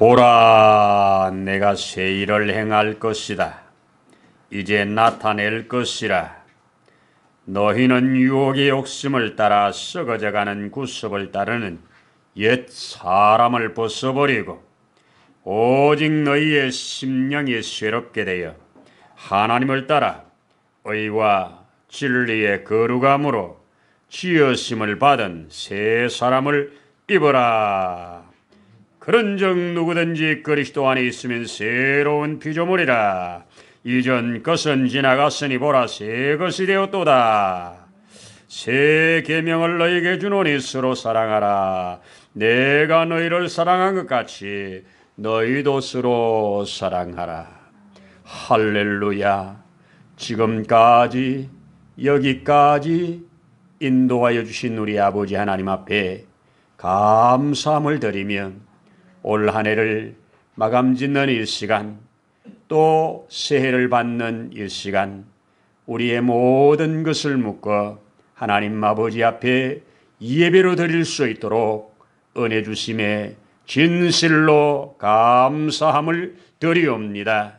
보라, 내가 새 일을 행할 것이다. 이제 나타낼 것이라. 너희는 유혹의 욕심을 따라 썩어져가는 구습을 따르는 옛 사람을 벗어버리고 오직 너희의 심령이 새롭게 되어 하나님을 따라 의와 진리의 거룩함으로 지으심을 받은 새 사람을 입어라. 그런즉 누구든지 그리스도 안에 있으면 새로운 피조물이라. 이전 것은 지나갔으니 보라, 새 것이 되었도다. 새 계명을 너희에게 주노니 서로 사랑하라. 내가 너희를 사랑한 것 같이 너희도 서로 사랑하라. 할렐루야. 지금까지 여기까지 인도하여 주신 우리 아버지 하나님 앞에 감사함을 드리며 올 한 해를 마감짓는 이 시간, 또 새해를 받는 이 시간, 우리의 모든 것을 묶어 하나님 아버지 앞에 예배로 드릴 수 있도록 은혜 주심에 진실로 감사함을 드리옵니다.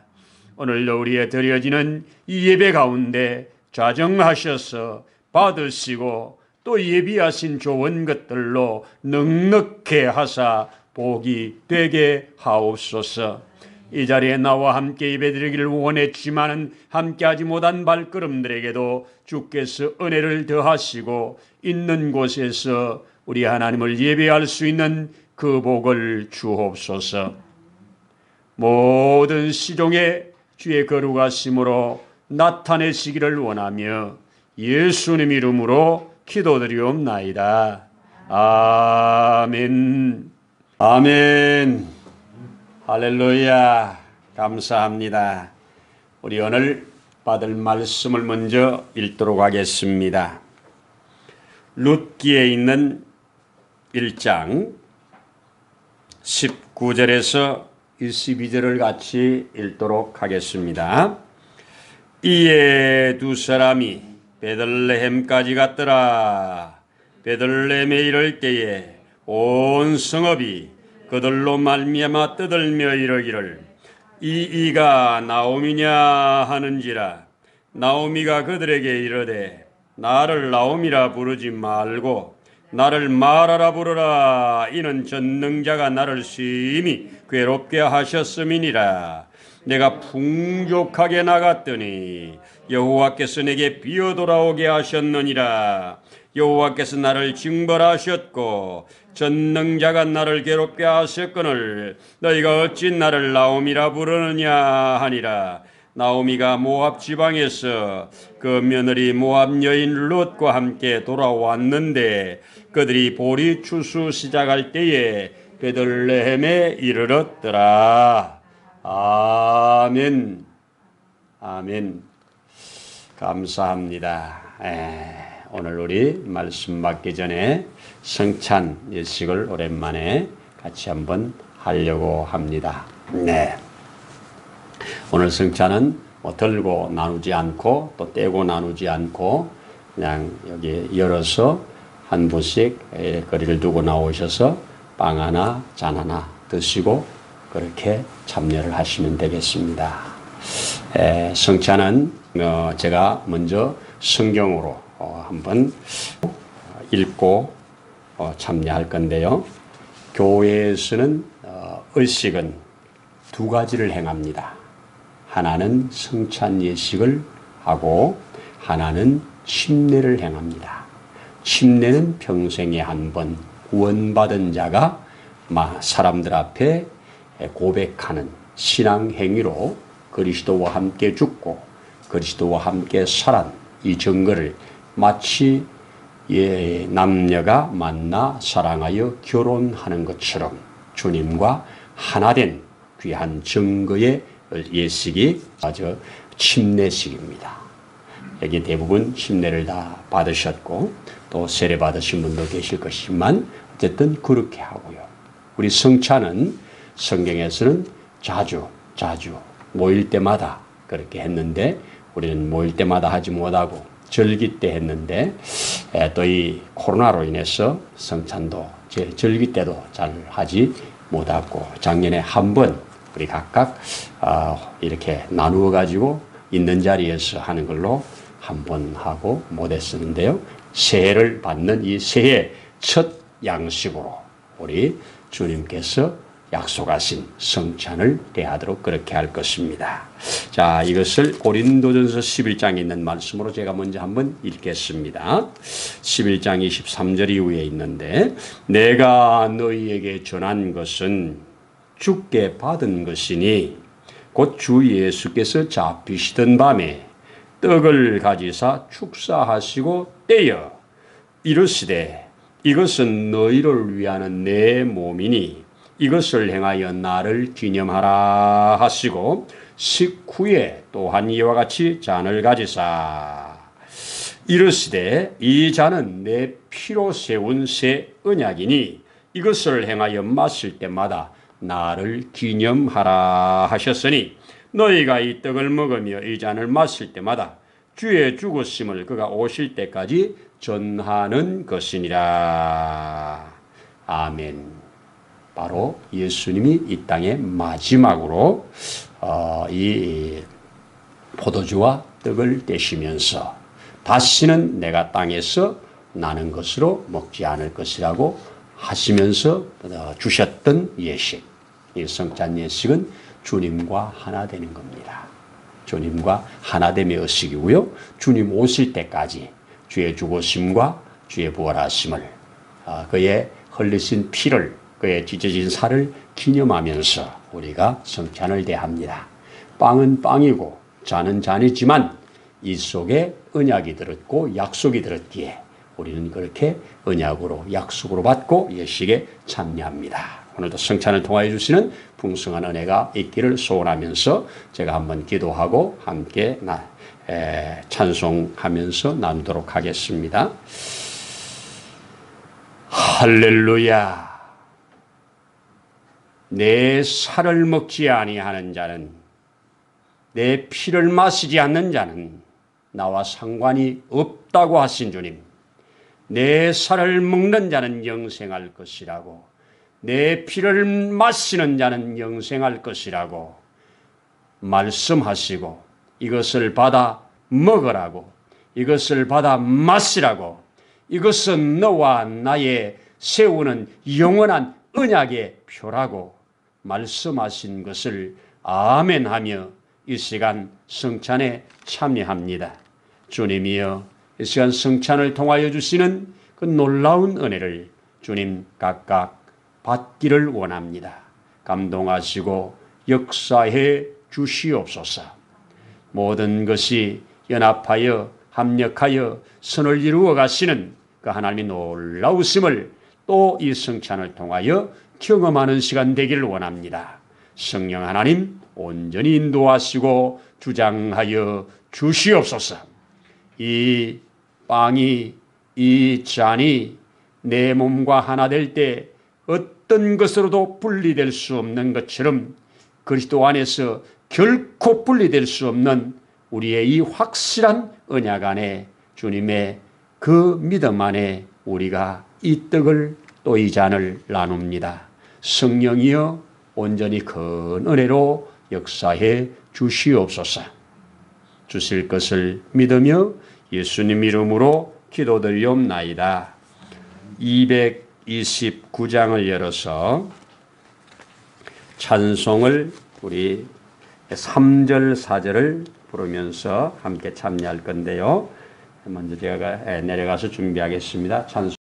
오늘도 우리의 드려지는 이 예배 가운데 좌정하셔서 받으시고 또 예비하신 좋은 것들로 넉넉해 하사 복이 되게 하옵소서. 이 자리에 나와 함께 예배드리기를 원했지만은 함께하지 못한 발걸음들에게도 주께서 은혜를 더하시고 있는 곳에서 우리 하나님을 예배할 수 있는 그 복을 주옵소서. 모든 시종의 주의 거룩하심으로 나타내시기를 원하며 예수님 이름으로 기도드리옵나이다. 아멘. 아멘. 할렐루야. 감사합니다. 우리 오늘 받을 말씀을 먼저 읽도록 하겠습니다. 룻기에 있는 1장 19절에서 22절을 같이 읽도록 하겠습니다. 이에 두 사람이 베들레헴까지 갔더라. 베들레헴에 이를 때에 온 성읍이 그들로 말미암아 떠들며 이르기를 이가 나오미냐 하는지라. 나오미가 그들에게 이르되 나를 나오미라 부르지 말고 나를 마라라 부르라. 이는 전능자가 나를 심히 괴롭게 하셨음이니라. 내가 풍족하게 나갔더니 여호와께서 내게 비어 돌아오게 하셨느니라. 여호와께서 나를 징벌하셨고 전능자가 나를 괴롭게 하셨거늘 너희가 어찌 나를 나오미라 부르느냐 하니라. 나오미가 모압 지방에서 그 며느리 모압 여인 룻과 함께 돌아왔는데 그들이 보리 추수 시작할 때에 베들레헴에 이르렀더라. 아멘. 아멘. 감사합니다. 오늘 우리 말씀 받기 전에 성찬 예식을 오랜만에 같이 한번 하려고 합니다. 네. 오늘 성찬은 들고 나누지 않고 또 떼고 나누지 않고 그냥 여기 열어서 한 분씩 거리를 두고 나오셔서 빵 하나, 잔 하나 드시고 그렇게 참여를 하시면 되겠습니다. 성찬은 제가 먼저 성경으로 한번 읽고 참여할 건데요. 교회에서는 의식은 두 가지를 행합니다. 하나는 성찬 예식을 하고 하나는 침례를 행합니다. 침례는 평생에 한 번 구원받은 자가 사람들 앞에 고백하는 신앙 행위로 그리스도와 함께 죽고 그리스도와 함께 살한 이 증거를 마치 남녀가 만나 사랑하여 결혼하는 것처럼 주님과 하나된 귀한 증거의 예식이 아주 침례식입니다. 여기 대부분 침례를 다 받으셨고 또 세례 받으신 분도 계실 것이지만 어쨌든 그렇게 하고요. 우리 성찬은 성경에서는 자주 모일 때마다 그렇게 했는데 우리는 모일 때마다 하지 못하고 절기 때 했는데 또 이 코로나로 인해서 성찬도 절기 때도 잘 하지 못하고 작년에 한 번 우리 각각 이렇게 나누어 가지고 있는 자리에서 하는 걸로 한 번 하고 못했었는데요. 새해를 받는 이 새해 첫 양식으로 우리 주님께서 약속하신 성찬을 대하도록 그렇게 할 것입니다. 자, 이것을 고린도전서 11장에 있는 말씀으로 제가 먼저 한번 읽겠습니다. 11장 23절 이후에 있는데, 내가 너희에게 전한 것은 주께 받은 것이니 곧 주 예수께서 잡히시던 밤에 떡을 가지사 축사하시고 떼어 이르시되 이것은 너희를 위하는 내 몸이니 이것을 행하여 나를 기념하라 하시고 식후에 또한 이와 같이 잔을 가지사 이르시되 이 잔은 내 피로 세운 새 언약이니 이것을 행하여 마실 때마다 나를 기념하라 하셨으니 너희가 이 떡을 먹으며 이 잔을 마실 때마다 주의 죽으심을 그가 오실 때까지 전하는 것이니라. 아멘. 바로 예수님이 이 땅에 마지막으로 이 포도주와 떡을 떼시면서 다시는 내가 땅에서 나는 것으로 먹지 않을 것이라고 하시면서 주셨던 예식. 이 성찬 예식은 주님과 하나 되는 겁니다. 주님과 하나됨의 의식이고요. 주님 오실 때까지 주의 죽으심과 주의 부활하심을 그의 흘리신 피를 그의 찢어진 살을 기념하면서 우리가 성찬을 대합니다. 빵은 빵이고 잔은 잔이지만 이 속에 언약이 들었고 약속이 들었기에 우리는 그렇게 언약으로 약속으로 받고 예식에 참여합니다. 오늘도 성찬을 통하여 주시는 풍성한 은혜가 있기를 소원하면서 제가 한번 기도하고 함께 찬송하면서 나누도록 하겠습니다. 할렐루야. 내 살을 먹지 아니하는 자는 내 피를 마시지 않는 자는 나와 상관이 없다고 하신 주님. 내 살을 먹는 자는 영생할 것이라고 내 피를 마시는 자는 영생할 것이라고 말씀하시고 이것을 받아 먹으라고 이것을 받아 마시라고 이것은 너와 나의 세우는 영원한 언약의 표라고 말씀하신 것을 아멘하며 이 시간 성찬에 참여합니다. 주님이여 이 시간 성찬을 통하여 주시는 그 놀라운 은혜를 주님 각각 받기를 원합니다. 감동하시고 역사해 주시옵소서. 모든 것이 연합하여 합력하여 선을 이루어 가시는 그 하나님의 놀라우심을 또 이 성찬을 통하여 경험하는 시간 되기를 원합니다. 성령 하나님 온전히 인도하시고 주장하여 주시옵소서. 이 빵이 이 잔이 내 몸과 하나 될 때 어떤 것으로도 분리될 수 없는 것처럼 그리스도 안에서 결코 분리될 수 없는 우리의 이 확실한 언약 안에 주님의 그 믿음 안에 우리가 이 떡을 또 이 잔을 나눕니다. 성령이여 온전히 큰 은혜로 역사해 주시옵소서. 주실 것을 믿으며 예수님 이름으로 기도드리옵나이다. 229장을 열어서 찬송을 우리 3절 4절을 부르면서 함께 참여할 건데요. 먼저 제가 내려가서 준비하겠습니다. 찬송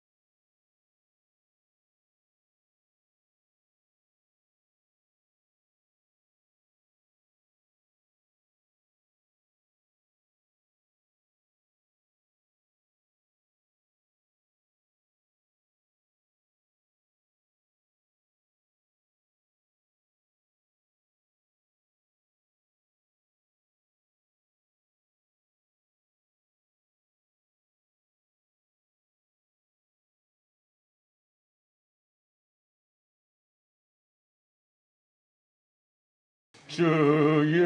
주의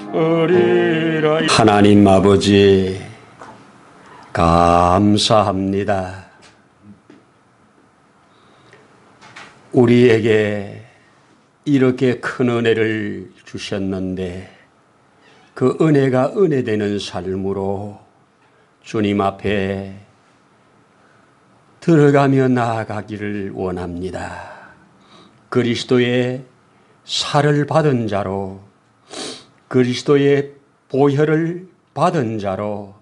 보혈이라. 하나님 아버지 감사합니다. 우리에게 이렇게 큰 은혜를 주셨는데 그 은혜가 은혜되는 삶으로 주님 앞에 들어가며 나아가기를 원합니다. 그리스도의 살을 받은 자로, 그리스도의 보혈을 받은 자로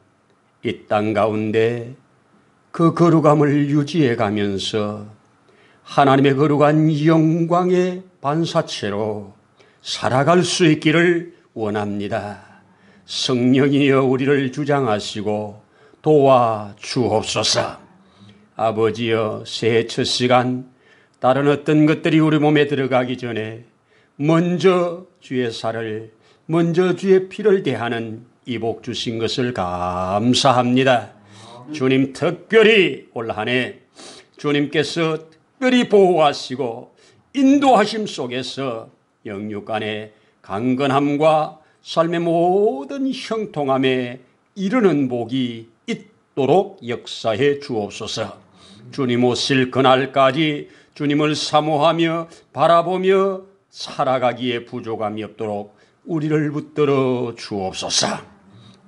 이 땅 가운데 그 거룩함을 유지해 가면서 하나님의 거룩한 영광의 반사체로 살아갈 수 있기를 원합니다. 성령이여 우리를 주장하시고 도와주옵소서. 아버지여, 새해 첫 시간 다른 어떤 것들이 우리 몸에 들어가기 전에 먼저 주의 살을, 먼저 주의 피를 대하는 이 복 주신 것을 감사합니다. 주님, 특별히 올 한 해 주님께서 특별히 보호하시고 인도하심 속에서 영육 간의 강건함과 삶의 모든 형통함에 이르는 복이 있도록 역사해 주옵소서. 주님 오실 그날까지 주님을 사모하며 바라보며 살아가기에 부족함이 없도록 우리를 붙들어 주옵소서.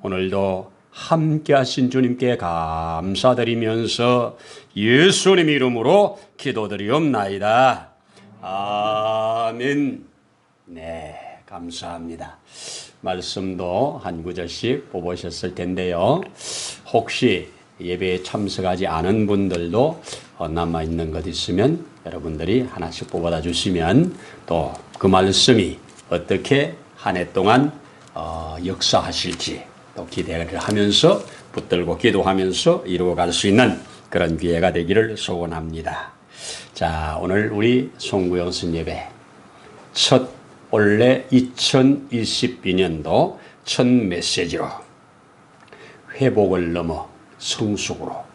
오늘도 함께 하신 주님께 감사드리면서 예수님 이름으로 기도드리옵나이다. 아멘. 네, 감사합니다. 말씀도 한 구절씩 뽑으셨을 텐데요. 혹시 예배에 참석하지 않은 분들도 남아있는 것 있으면 여러분들이 하나씩 뽑아다 주시면 또 그 말씀이 어떻게 한 해 동안 역사하실지 또 기대를 하면서 붙들고 기도하면서 이루어갈 수 있는 그런 기회가 되기를 소원합니다. 자, 오늘 우리 송구영선 예배 첫 올해 2022년도 첫 메시지로 회복을 넘어 성숙으로,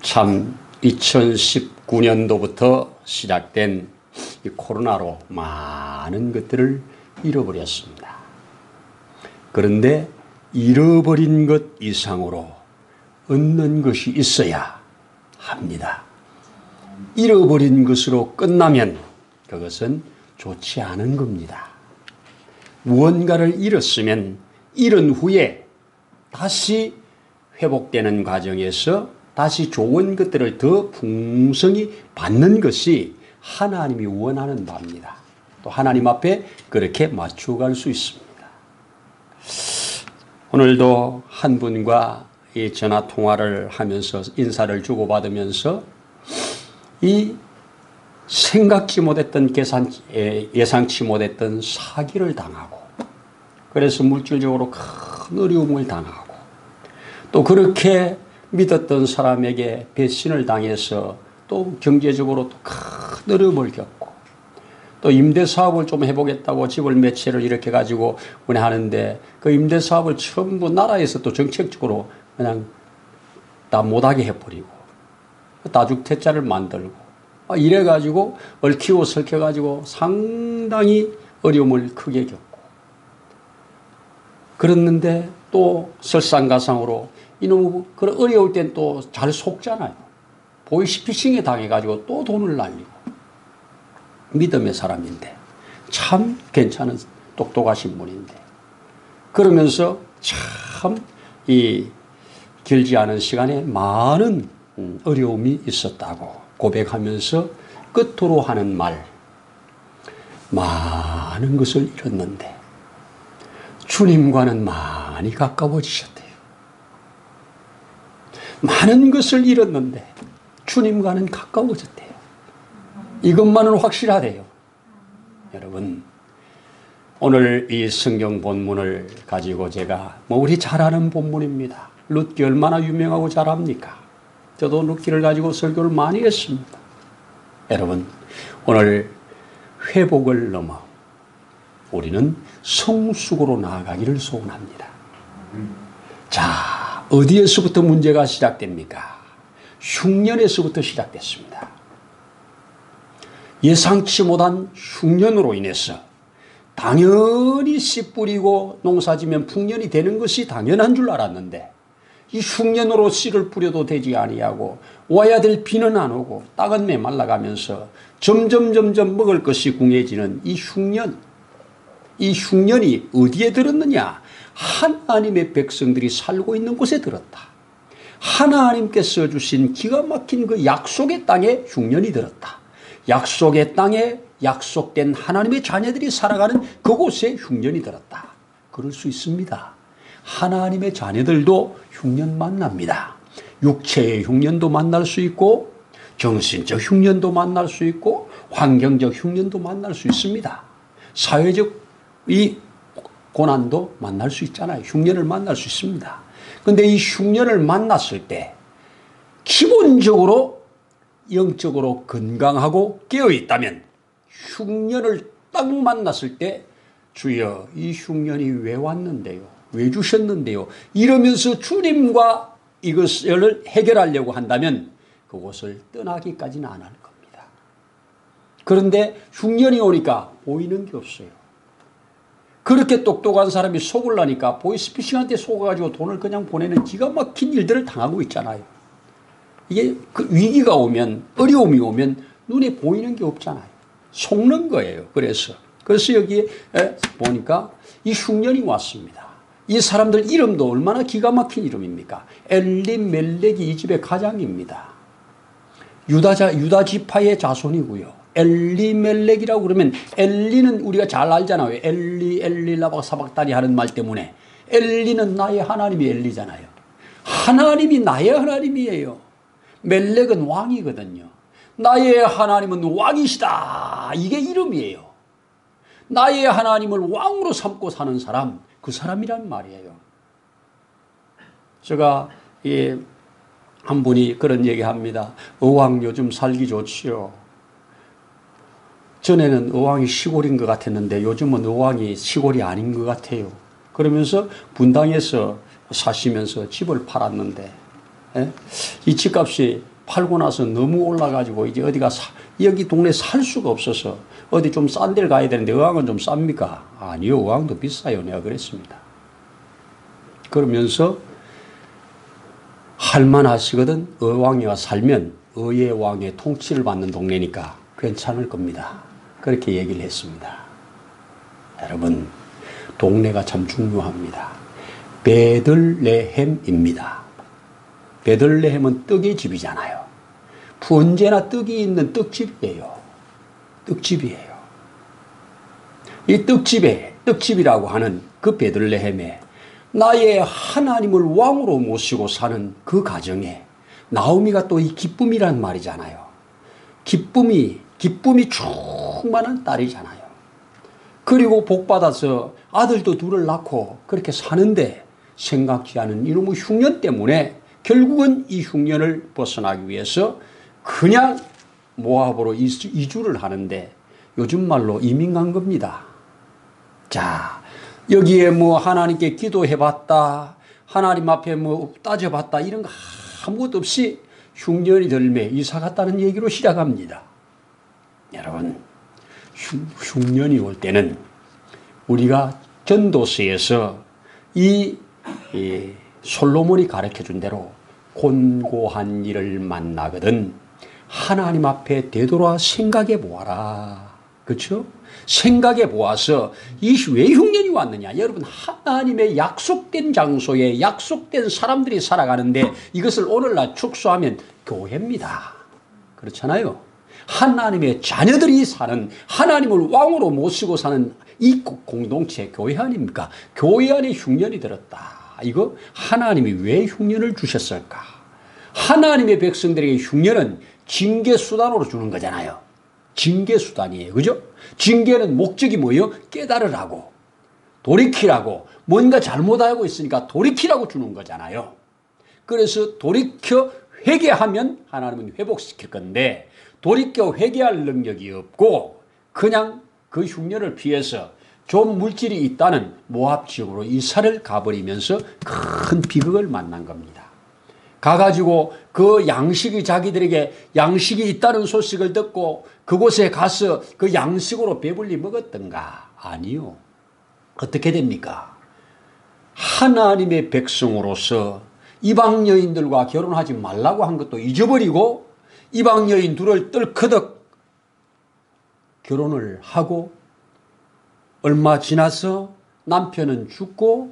참 2019년도부터 시작된 이 코로나로 많은 것들을 잃어버렸습니다. 그런데 잃어버린 것 이상으로 얻는 것이 있어야 합니다. 잃어버린 것으로 끝나면 그것은 좋지 않은 겁니다. 무언가를 잃었으면 잃은 후에 다시 회복되는 과정에서 다시 좋은 것들을 더 풍성히 받는 것이 하나님이 원하는 바입니다. 또 하나님 앞에 그렇게 맞춰갈 수 있습니다. 오늘도 한 분과 이 전화 통화를 하면서 인사를 주고받으면서 이 생각지 못했던 예상치 못했던 사기를 당하고, 그래서 물질적으로 큰 어려움을 당하고, 또 그렇게 믿었던 사람에게 배신을 당해서 또 경제적으로 또 큰 어려움을 겪고, 또 임대사업을 좀 해보겠다고 집을 몇 채를 이렇게 가지고 운행하는데 그 임대사업을 전부 나라에서 또 정책적으로 그냥 다 못하게 해버리고 다주택자를 만들고 이래가지고 얽히고 설켜가지고 상당히 어려움을 크게 겪고, 그랬는데 또 설상가상으로 이놈 그런 어려울 땐 또 잘 속잖아요. 보이스피싱에 당해가지고 또 돈을 날리고. 믿음의 사람인데 참 괜찮은 똑똑하신 분인데, 그러면서 참 이 길지 않은 시간에 많은 어려움이 있었다고 고백하면서 끝으로 하는 말, 많은 것을 잃었는데 주님과는 많이 가까워지셨대요. 많은 것을 잃었는데 주님과는 가까워졌대요. 이것만은 확실하대요. 여러분, 오늘 이 성경 본문을 가지고 제가 우리 잘 아는 본문입니다. 룻기 얼마나 유명하고 잘 압니까? 저도 룻기를 가지고 설교를 많이 했습니다. 여러분, 오늘 회복을 넘어 우리는 성숙으로 나아가기를 소원합니다. 자, 어디에서부터 문제가 시작됩니까? 흉년에서부터 시작됐습니다. 예상치 못한 흉년으로 인해서 당연히 씨 뿌리고 농사지면 풍년이 되는 것이 당연한 줄 알았는데 이 흉년으로 씨를 뿌려도 되지 아니하고 와야 될 비는 안 오고 땅은 메말라가면서 점점 먹을 것이 궁해지는 이 흉년, 이 흉년이 어디에 들었느냐? 하나님의 백성들이 살고 있는 곳에 들었다. 하나님께서 주신 기가 막힌 그 약속의 땅에 흉년이 들었다. 약속의 땅에 약속된 하나님의 자녀들이 살아가는 그곳에 흉년이 들었다. 그럴 수 있습니다. 하나님의 자녀들도 흉년 만납니다. 육체의 흉년도 만날 수 있고 정신적 흉년도 만날 수 있고 환경적 흉년도 만날 수 있습니다. 사회적 이 고난도 만날 수 있잖아요. 흉년을 만날 수 있습니다. 그런데 이 흉년을 만났을 때 기본적으로 영적으로 건강하고 깨어있다면 흉년을 딱 만났을 때 주여 이 흉년이 왜 왔는데요? 왜 주셨는데요? 이러면서 주님과 이것을 해결하려고 한다면 그곳을 떠나기까지는 안 할 겁니다. 그런데 흉년이 오니까 보이는 게 없어요. 그렇게 똑똑한 사람이 속으려니까 보이스피싱한테 속아가지고 돈을 그냥 보내는 기가 막힌 일들을 당하고 있잖아요. 이게 그 위기가 오면, 어려움이 오면 눈에 보이는 게 없잖아요. 속는 거예요. 그래서 여기에 보니까 이 흉년이 왔습니다. 이 사람들 이름도 얼마나 기가 막힌 이름입니까? 엘리멜렉이 이 집의 가장입니다. 유다 지파의 자손이고요. 엘리멜렉이라고 그러면 엘리는 우리가 잘 알잖아요. 엘리 라박 사박다니 하는 말 때문에 엘리는 나의 하나님이 엘리잖아요. 하나님이 나의 하나님이에요. 멜렉은 왕이거든요. 나의 하나님은 왕이시다. 이게 이름이에요. 나의 하나님을 왕으로 삼고 사는 사람, 그 사람이란 말이에요. 제가 한 분이 그런 얘기합니다. 어왕 요즘 살기 좋지요. 전에는 어왕이 시골인 것 같았는데 요즘은 어왕이 시골이 아닌 것 같아요. 그러면서 분당에서 사시면서 집을 팔았는데 이 집값이 팔고 나서 너무 올라가지고 이제 어디가 여기 동네 살 수가 없어서 어디 좀 싼 데를 가야 되는데 어항은 좀 쌉니까? 아니요, 어항도 비싸요. 내가 그랬습니다. 그러면서 할만하시거든. 어왕이와 살면 어의 왕의 통치를 받는 동네니까 괜찮을 겁니다. 그렇게 얘기를 했습니다. 여러분, 동네가 참 중요합니다. 베들레헴입니다. 베들레헴은 떡의 집이잖아요. 언제나 떡이 있는 떡집이에요. 떡집이에요. 이 떡집이라고 하는 그 베들레헴에 나의 하나님을 왕으로 모시고 사는 그 가정에 나오미가 또 이 기쁨이란 말이잖아요. 기쁨이 충만한 딸이잖아요. 그리고 복받아서 아들도 둘을 낳고 그렇게 사는데 생각지 않은 이놈의 흉년 때문에 결국은 이 흉년을 벗어나기 위해서 그냥 모압으로 이주를 하는데 요즘 말로 이민 간 겁니다. 자, 여기에 뭐 하나님께 기도해봤다, 하나님 앞에 뭐 따져봤다, 이런 거 아무것도 없이 흉년이 들매 이사 갔다는 얘기로 시작합니다. 여러분, 흉년이 올 때는 우리가 전도서에서 이 솔로몬이 가르쳐준 대로 곤고한 일을 만나거든 하나님 앞에 되돌아 생각해 보아라. 그렇죠? 생각해 보아서 이 왜 흉년이 왔느냐? 여러분, 하나님의 약속된 장소에 약속된 사람들이 살아가는데 이것을 오늘날 축소하면 교회입니다. 그렇잖아요. 하나님의 자녀들이 사는, 하나님을 왕으로 모시고 사는 이 공동체 교회 아닙니까? 교회 안에 흉년이 들었다. 이거 하나님이 왜 흉년을 주셨을까? 하나님의 백성들에게 흉년은 징계수단으로 주는 거잖아요. 징계수단이에요. 그죠? 징계는 목적이 뭐예요? 깨달으라고, 돌이키라고, 뭔가 잘못하고 있으니까 돌이키라고 주는 거잖아요. 그래서 돌이켜 회개하면 하나님은 회복시킬 건데 돌이켜 회개할 능력이 없고 그냥 그 흉년을 피해서 좀 물질이 있다는 모압 지역으로 이사를 가버리면서 큰 비극을 만난 겁니다. 가가지고 그 양식이 자기들에게 양식이 있다는 소식을 듣고 그곳에 가서 그 양식으로 배불리 먹었던가? 아니요. 어떻게 됩니까? 하나님의 백성으로서 이방 여인들과 결혼하지 말라고 한 것도 잊어버리고 이방 여인 둘을 떨커덕 결혼을 하고 얼마 지나서 남편은 죽고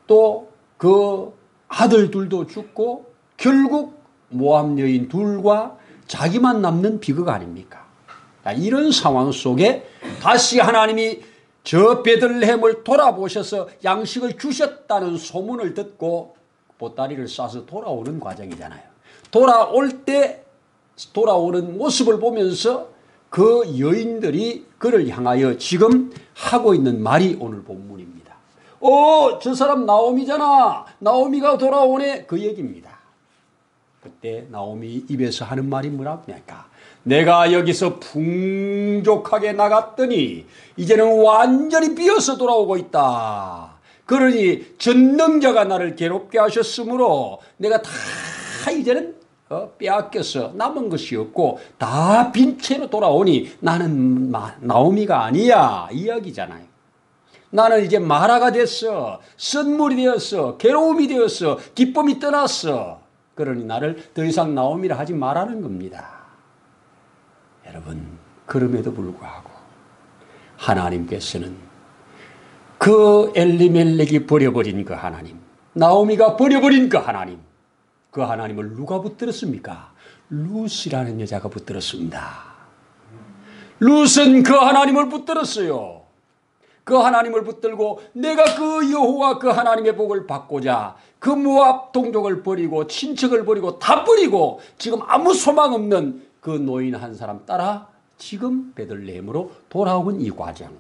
또 그 아들 둘도 죽고 결국 모압 여인 둘과 자기만 남는 비극 아닙니까? 이런 상황 속에 다시 하나님이 저 베들레헴을 돌아보셔서 양식을 주셨다는 소문을 듣고 보따리를 싸서 돌아오는 과정이잖아요. 돌아오는 모습을 보면서 그 여인들이 그를 향하여 지금 하고 있는 말이 오늘 본문입니다. 저 사람 나오미잖아. 나오미가 돌아오네. 그 얘기입니다. 그때 나오미 입에서 하는 말이 뭐랍니까? 내가 여기서 풍족하게 나갔더니 이제는 완전히 비어서 돌아오고 있다. 그러니 전능자가 나를 괴롭게 하셨으므로 내가 다 이제는 빼앗겨서 남은 것이 없고 다 빈 채로 돌아오니 나는 나오미가 아니야. 이야기잖아요. 나는 이제 마라가 됐어. 쓴물이 되었어. 괴로움이 되었어. 기쁨이 떠났어. 그러니 나를 더 이상 나오미라 하지 말라는 겁니다. 여러분, 그럼에도 불구하고 하나님께서는 그 엘리멜렉이 버려버린 그 하나님, 나오미가 버려버린 그 하나님, 그 하나님을 누가 붙들었습니까? 룻이라는 여자가 붙들었습니다. 룻은 그 하나님을 붙들었어요. 그 하나님을 붙들고 내가 그 여호와 그 하나님의 복을 받고자 그 모압 동족을 버리고 친척을 버리고 다 버리고 지금 아무 소망 없는 그 노인 한 사람 따라 지금 베들레헴으로 돌아온 이 과정.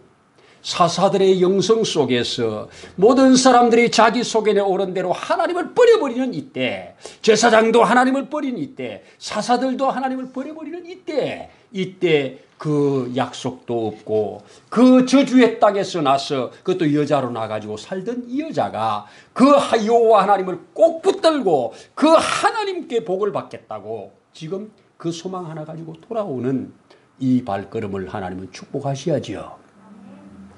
사사들의 영성 속에서 모든 사람들이 자기 속에 오른 대로 하나님을 버려버리는 이때, 제사장도 하나님을 버리는 이때, 사사들도 하나님을 버려버리는 이때 그 약속도 없고 그 저주의 땅에서 나서 그것도 여자로 나가지고 살던 이 여자가 그 여호와 하나님을 꼭 붙들고 그 하나님께 복을 받겠다고 지금 그 소망 하나 가지고 돌아오는 이 발걸음을 하나님은 축복하셔야죠.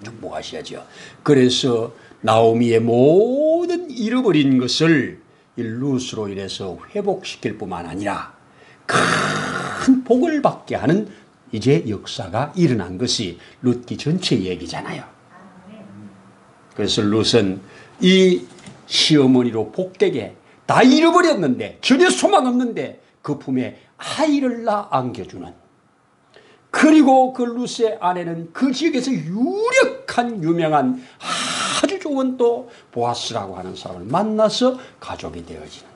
축복하셔야죠. 그래서 나오미의 모든 잃어버린 것을 이 룻으로 인해서 회복시킬 뿐만 아니라 큰 복을 받게 하는 이제 역사가 일어난 것이 룻기 전체 얘기잖아요. 그래서 룻은 이 시어머니로 복되게 다 잃어버렸는데 전혀 소망 없는데 그 품에 아이를 낳아 안겨주는, 그리고 그 룻의 아내는 그 지역에서 유력한 유명한 아주 좋은 또 보아스라고 하는 사람을 만나서 가족이 되어지는,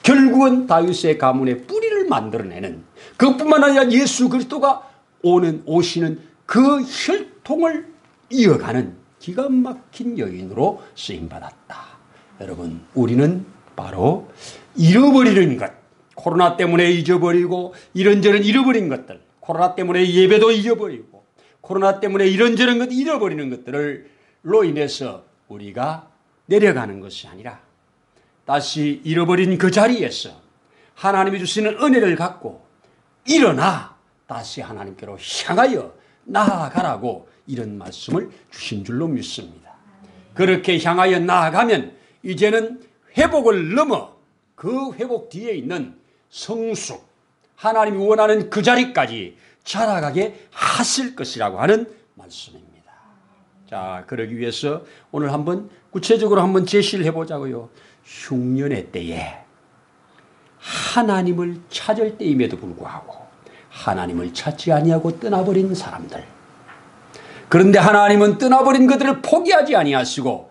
결국은 다윗의 가문의 뿌리를 만들어내는, 그뿐만 아니라 예수 그리스도가 오시는 그 혈통을 이어가는 기가 막힌 여인으로 쓰임받았다. 여러분, 우리는 바로 잃어버리는 것, 코로나 때문에 잊어버리고 이런저런 잃어버린 것들, 코로나 때문에 예배도 잊어버리고 코로나 때문에 이런저런 것 잃어버리는 것들로 인해서 우리가 내려가는 것이 아니라 다시 잃어버린 그 자리에서 하나님이 주시는 은혜를 갖고 일어나 다시 하나님께로 향하여 나아가라고 이런 말씀을 주신 줄로 믿습니다. 그렇게 향하여 나아가면 이제는 회복을 넘어 그 회복 뒤에 있는 성숙, 하나님이 원하는 그 자리까지 자라가게 하실 것이라고 하는 말씀입니다. 자, 그러기 위해서 오늘 한번 구체적으로 한번 제시를 해보자고요. 흉년의 때에 하나님을 찾을 때임에도 불구하고 하나님을 찾지 아니하고 떠나버린 사람들, 그런데 하나님은 떠나버린 그들을 포기하지 아니하시고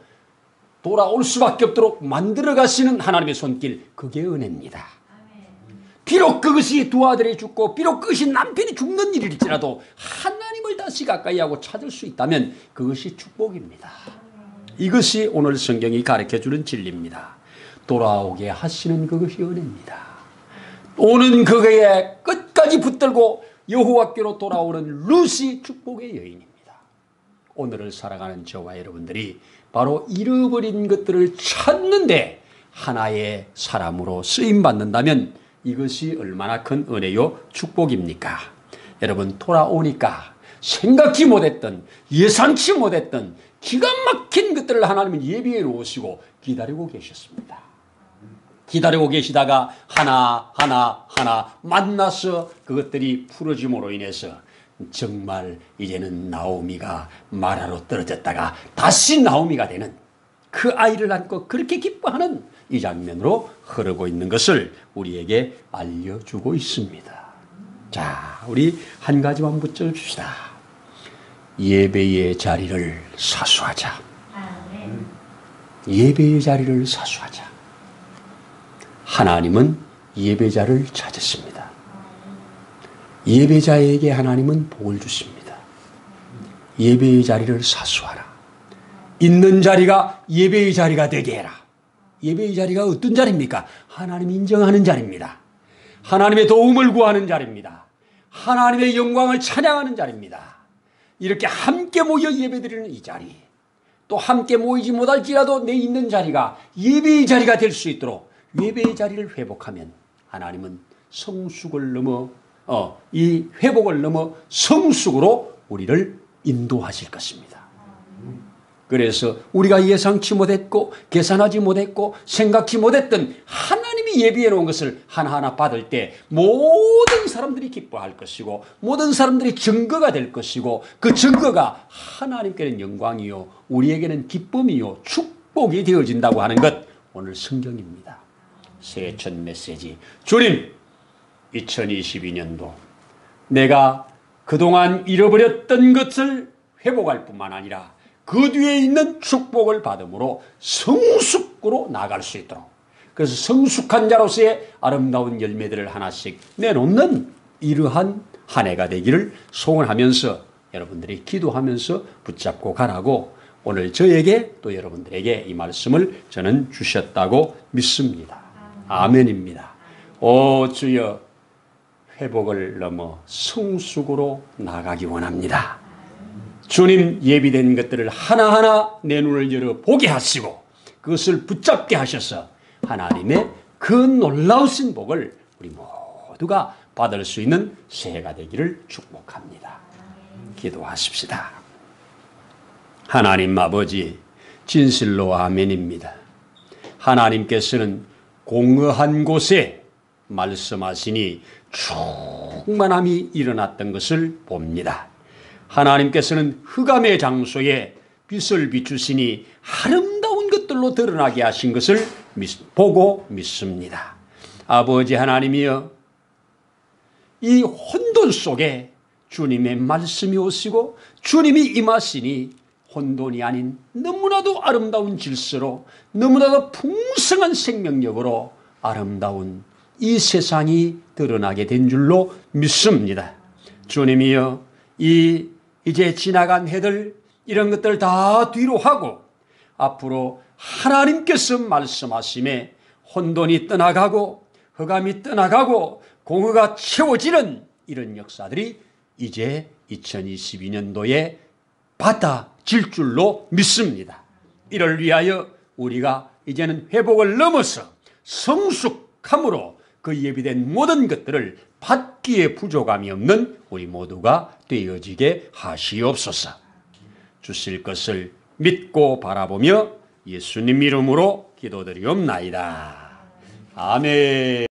돌아올 수밖에 없도록 만들어 가시는 하나님의 손길, 그게 은혜입니다. 비록 그것이 두 아들이 죽고 비록 그것이 남편이 죽는 일일지라도 하나님을 다시 가까이 하고 찾을 수 있다면 그것이 축복입니다. 이것이 오늘 성경이 가르쳐주는 진리입니다. 돌아오게 하시는 그것이 은혜입니다. 오는 그거에 끝까지 붙들고 여호와께로 돌아오는 룻이 축복의 여인입니다. 오늘을 살아가는 저와 여러분들이 바로 잃어버린 것들을 찾는데 하나의 사람으로 쓰임받는다면 이것이 얼마나 큰 은혜요 축복입니까? 여러분, 돌아오니까 생각지 못했던, 예상치 못했던 기가 막힌 것들을 하나님은 예비해 놓으시고 기다리고 계셨습니다. 기다리고 계시다가 하나 만나서 그것들이 풀어짐으로 인해서 정말 이제는 나오미가 마라로 떨어졌다가 다시 나오미가 되는, 그 아이를 안고 그렇게 기뻐하는 이 장면으로 흐르고 있는 것을 우리에게 알려주고 있습니다. 자, 우리 한 가지만 붙여줍시다. 예배의 자리를 사수하자. 예배의 자리를 사수하자. 하나님은 예배자를 찾으십니다. 예배자에게 하나님은 복을 주십니다. 예배의 자리를 사수하라. 있는 자리가 예배의 자리가 되게 해라. 예배의 자리가 어떤 자리입니까? 하나님이 인정하는 자리입니다. 하나님의 도움을 구하는 자리입니다. 하나님의 영광을 찬양하는 자리입니다. 이렇게 함께 모여 예배드리는 이 자리, 또 함께 모이지 못할지라도 내 있는 자리가 예배의 자리가 될 수 있도록 예배의 자리를 회복하면 하나님은 성숙을 넘어 이 회복을 넘어 성숙으로 우리를 인도하실 것입니다. 그래서 우리가 예상치 못했고 계산하지 못했고 생각지 못했던 하나님이 예비해 놓은 것을 하나하나 받을 때 모든 사람들이 기뻐할 것이고 모든 사람들이 증거가 될 것이고 그 증거가 하나님께는 영광이요 우리에게는 기쁨이요 축복이 되어진다고 하는 것, 오늘 성경입니다. 새해 첫 메시지, 주님 2022년도 내가 그동안 잃어버렸던 것을 회복할 뿐만 아니라 그 뒤에 있는 축복을 받음으로 성숙으로 나아갈 수 있도록, 그래서 성숙한 자로서의 아름다운 열매들을 하나씩 내놓는 이러한 한 해가 되기를 소원하면서 여러분들이 기도하면서 붙잡고 가라고 오늘 저에게 또 여러분들에게 이 말씀을 저는 주셨다고 믿습니다. 아멘입니다. 오 주여, 회복을 넘어 성숙으로 나가기 원합니다. 주님 예비된 것들을 하나하나 내 눈을 열어 보게 하시고 그것을 붙잡게 하셔서 하나님의 그 놀라우신 복을 우리 모두가 받을 수 있는 새해가 되기를 축복합니다. 기도하십시다. 하나님 아버지, 진실로 아멘입니다. 하나님께서는 공허한 곳에 말씀하시니 충만함이 일어났던 것을 봅니다. 하나님께서는 흑암의 장소에 빛을 비추시니 아름다운 것들로 드러나게 하신 것을 보고 믿습니다. 아버지 하나님이여, 이 혼돈 속에 주님의 말씀이 오시고 주님이 임하시니 혼돈이 아닌 너무나도 아름다운 질서로 너무나도 풍성한 생명력으로 아름다운 이 세상이 드러나게 된 줄로 믿습니다. 주님이여, 이제 지나간 해들 이런 것들 다 뒤로 하고 앞으로 하나님께서 말씀하심에 혼돈이 떠나가고 흑암이 떠나가고 공허가 채워지는 이런 역사들이 이제 2022년도에 받아질 줄로 믿습니다. 이를 위하여 우리가 이제는 회복을 넘어서 성숙함으로 그 예비된 모든 것들을 받기에 부족함이 없는 우리 모두가 되어지게 하시옵소서. 주실 것을 믿고 바라보며 예수님 이름으로 기도드리옵나이다. 아멘.